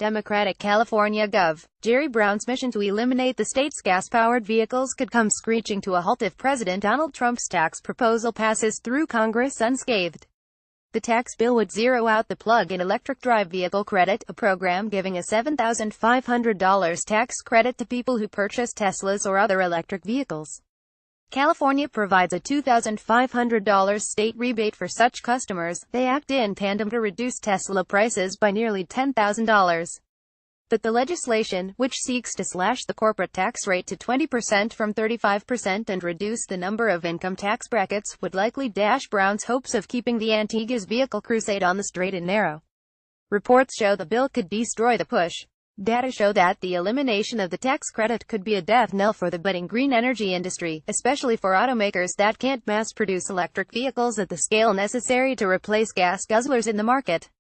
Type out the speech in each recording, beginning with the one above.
Democratic California Gov. Jerry Brown's mission to eliminate the state's gas-powered vehicles could come screeching to a halt if President Donald Trump's tax proposal passes through Congress unscathed. The tax bill would zero out the plug-in electric drive vehicle credit, a program giving a $7,500 tax credit to people who purchase Teslas or other electric vehicles. California provides a $2,500 state rebate for such customers. They act in tandem to reduce Tesla prices by nearly $10,000. But the legislation, which seeks to slash the corporate tax rate to 20% from 35% and reduce the number of income tax brackets, would likely dash Brown's hopes of keeping the anti-gas vehicle crusade on the straight and narrow. Reports show the bill could destroy the push. Data show that the elimination of the tax credit could be a death knell for the budding green energy industry, especially for automakers that can't mass-produce electric vehicles at the scale necessary to replace gas guzzlers in the market.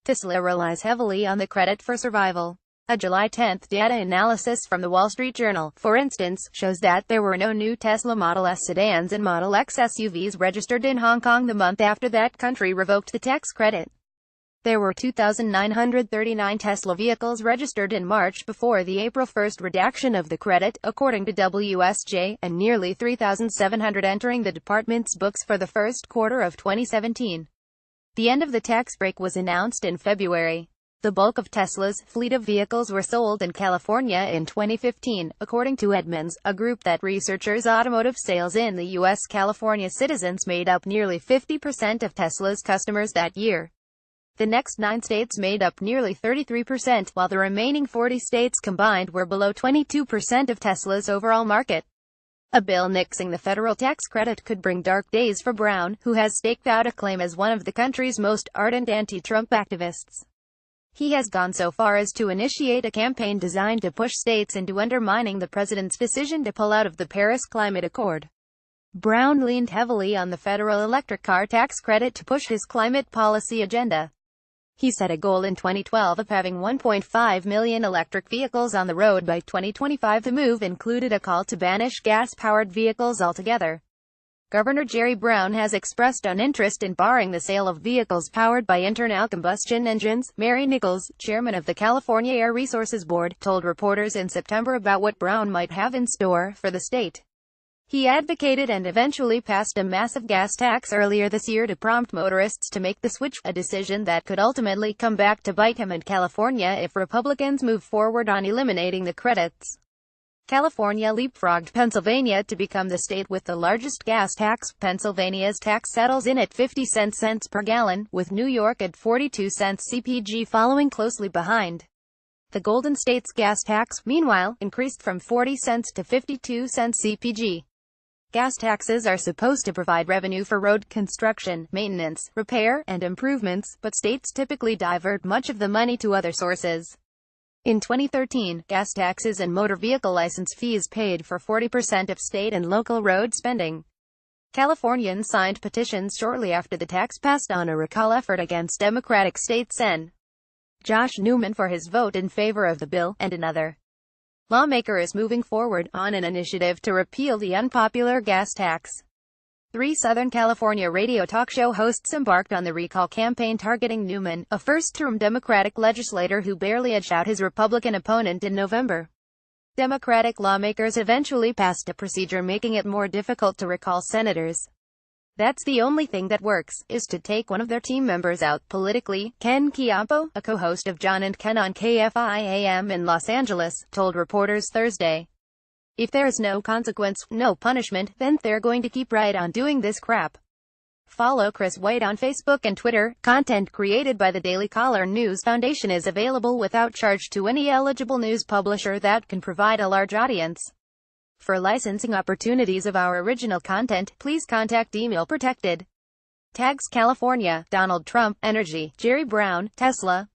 Tesla relies heavily on the credit for survival. A July 10 data analysis from the Wall Street Journal, for instance, shows that there were no new Tesla Model S sedans and Model X SUVs registered in Hong Kong the month after that country revoked the tax credit. There were 2,939 Tesla vehicles registered in March before the April 1 redaction of the credit, according to WSJ, and nearly 3,700 entering the department's books for the first quarter of 2017. The end of the tax break was announced in February. The bulk of Tesla's fleet of vehicles were sold in California in 2015, according to Edmunds, a group that researches automotive sales in the U.S. California citizens made up nearly 50% of Tesla's customers that year. The next 9 states made up nearly 33%, while the remaining 40 states combined were below 22% of Tesla's overall market. A bill nixing the federal tax credit could bring dark days for Brown, who has staked out a claim as one of the country's most ardent anti-Trump activists. He has gone so far as to initiate a campaign designed to push states into undermining the president's decision to pull out of the Paris Climate Accord. Brown leaned heavily on the federal electric car tax credit to push his climate policy agenda. He set a goal in 2012 of having 1.5 million electric vehicles on the road by 2025. The move included a call to banish gas-powered vehicles altogether. Governor Jerry Brown has expressed an interest in barring the sale of vehicles powered by internal combustion engines. Mary Nichols, chairman of the California Air Resources Board, told reporters in September about what Brown might have in store for the state. He advocated and eventually passed a massive gas tax earlier this year to prompt motorists to make the switch, a decision that could ultimately come back to bite him and California if Republicans move forward on eliminating the credits. California leapfrogged Pennsylvania to become the state with the largest gas tax. Pennsylvania's tax settles in at 50 cents per gallon, with New York at 42 cents CPG following closely behind. The Golden State's gas tax, meanwhile, increased from 40 cents to 52 cents CPG. Gas taxes are supposed to provide revenue for road construction, maintenance, repair, and improvements, but states typically divert much of the money to other sources. In 2013, gas taxes and motor vehicle license fees paid for 40% of state and local road spending. Californians signed petitions shortly after the tax passed on a recall effort against Democratic State Sen. Josh Newman for his vote in favor of the bill, and another lawmaker is moving forward on an initiative to repeal the unpopular gas tax. 3 Southern California radio talk show hosts embarked on the recall campaign targeting Newman, a first-term Democratic legislator who barely edged out his Republican opponent in November. Democratic lawmakers eventually passed a procedure making it more difficult to recall senators. That's the only thing that works, is to take one of their team members out politically. Ken Chiappo, a co-host of John and Ken on KFI-AM in Los Angeles, told reporters Thursday, "If there is no consequence, no punishment, then they're going to keep right on doing this crap." Follow Chris White on Facebook and Twitter. Content created by the Daily Caller News Foundation is available without charge to any eligible news publisher that can provide a large audience. For licensing opportunities of our original content, please contact Email Protected. Tags California, Donald Trump, Energy, Jerry Brown, Tesla.